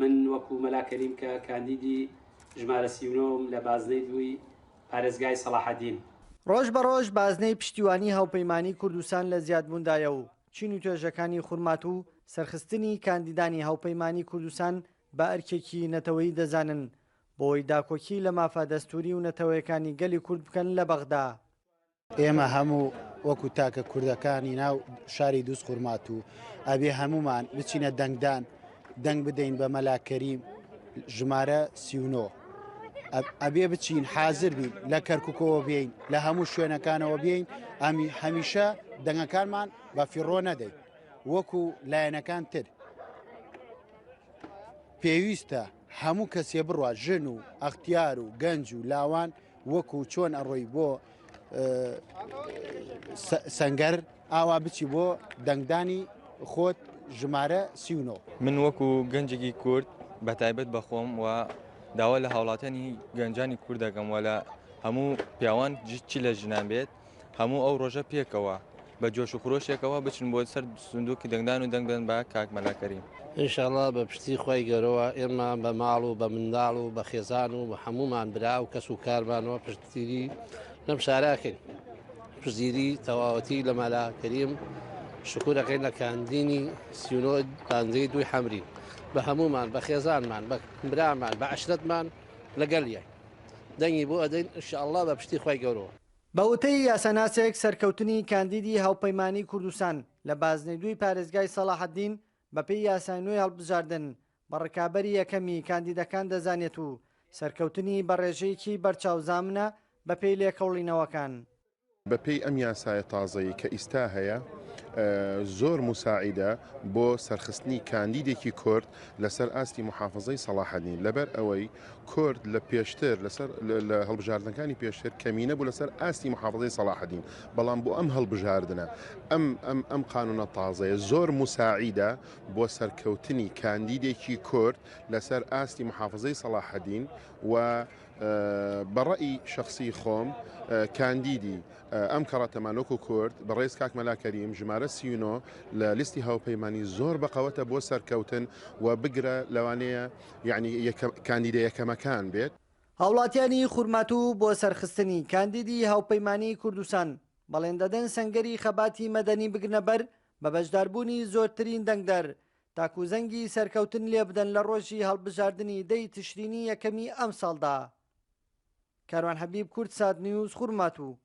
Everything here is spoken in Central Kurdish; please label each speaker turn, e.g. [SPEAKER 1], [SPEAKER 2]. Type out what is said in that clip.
[SPEAKER 1] من وەکو مەلاکەریم کە کاندیدی ژمارە 39 لە بازنەی دووی پارێزگای سەلاحەدین.
[SPEAKER 2] ڕۆژ بە ڕۆژ بازنەی پشتیوانی هاوپەیمانی کوردستان لە زیادبووندایە و چین و توێژەکانی خورمات و سەرخستنی کاندیدانی هاوپەیمانی کوردستان بە ئەرکێکی نەتەوەی دەزانن بۆی داکۆکی لە مافە دەستوری و نەتەوەیەکانی گەلی کورد بکەن لە بەغدا.
[SPEAKER 3] ئێمە هەموو وەکو تاکە کوردەکانی ناو شاری دووس خورمات و ئەبێ هەمومان بچینە دەنگدان دەنگ بدەین بە مەلاکەریم ژمارە 39 ئەبێ بچین حازر بین لە کەرککەوە بین لە هەموو شوێنەکانەوە بین هەمیشە دەنگەکانمان بە فیڕۆ نەدەین وەکو لایەنەکان تر پێویستە هەموو کەسێ بڕوە ژن و ئەختیار و گەنج و لاوان وەکو چۆن ئەڕۆی بۆ سەنگەر ئاوا بچی بۆ دەنگدانی خۆت ژمارە 39.
[SPEAKER 4] من وەکو گەنجێکی کورد بە تایبەت بەخۆم و داوا لە هاوڵاتیانی گەنجانی کورد دەکەم و لە هەموو پیاوان چی لە ژنان بێت هەموو ئەو ڕۆژە پێکەوە بە جۆش و خۆشێکەوە بچن بۆ سەر سندوقی دەنگدان و دەنگ بدەن بە کاک مەلاکەریم.
[SPEAKER 5] ئینشاءڵڵا بە پشتی خۆی گەورەوە ئێمە بە ماڵ و بە منداڵ و بە خێزان و بە هەمومان برا و کەس و کارمانەوە پشتگیری لەم شاراکەین پشتگیری تەواوەتی لە مەلاکەریم شکوورەکەین لە کاندینی 39 بانزەی دووی حەمرین بە هەمومان بە خێزانمان بە برامان بە عەشرەتمان لەگەڵیە دەنگی بۆ ئەدەین ئینشاءڵڵا بە پشتی خۆی گەورەوە.
[SPEAKER 2] بە وتەی یاسەناسێک سەرکەوتنی کاندیدی هاوپەیمانی کوردستان لە بازنەی دووی پارێزگای سەلاحەدین بەپێی یاسانوێی هەڵبژاردن بە ڕکابەری یەکەمی کاندیدەکان دەزانێت و سەرکەوتنی بە ڕێژەیەکی بەرچاوزامنە بەپێی لێکەوڵینەوەکان.
[SPEAKER 6] بەپێی ئەم یاسایە تازەیی کە ئیستا هەیە زۆر مساعیدە بۆ سەرخستنی کاندیدێکی کورد لەسەر ئاستی محافظەی سەلاحەدین لەبەر ئەوەی کورد لە پێشتر لە هەڵبژاردنەکانی پێشتر کەمینە بوو لەسەر ئاستی محافظەی سەلاحەدین بەڵام بۆ ئەم هەڵبژاردنە ئەم قانونە تازەیە زۆر مساعیدە بۆ سەرکەوتنی کاندیدێکی کورد لەسەر ئاستی محافظەی سەلاحەدین و بەڕەئی شخصی خۆم کاندیدی ئەم کەڕەتەمانۆکو کورد بەڕێز کاک مەلاکەریم ژمارە 39 لە لیستی هاوپەیمانی زۆر بەقەوەتە بۆ سەرکەوتن و بگرە لەوانەیە یعنی کاندیدە یەکەمەکان بێت.
[SPEAKER 2] هاوڵاتیانی خورمات و بۆ سەرخستنی کاندیدی هاوپەیمانی کوردستان بەڵێن دەدەن سەنگەری خەباتی مەدەنی بگرنە بەر بە بەشداربوونی زۆرترین دەنگدەر تاکوزەنگی سەرکەوتن لێ بدەن لە ڕۆژی هەڵبژاردننی دەی تشرینی یەکەمی ئەم ساڵدا. کاروان حەبیب، کورد سات نیوز، خورمات و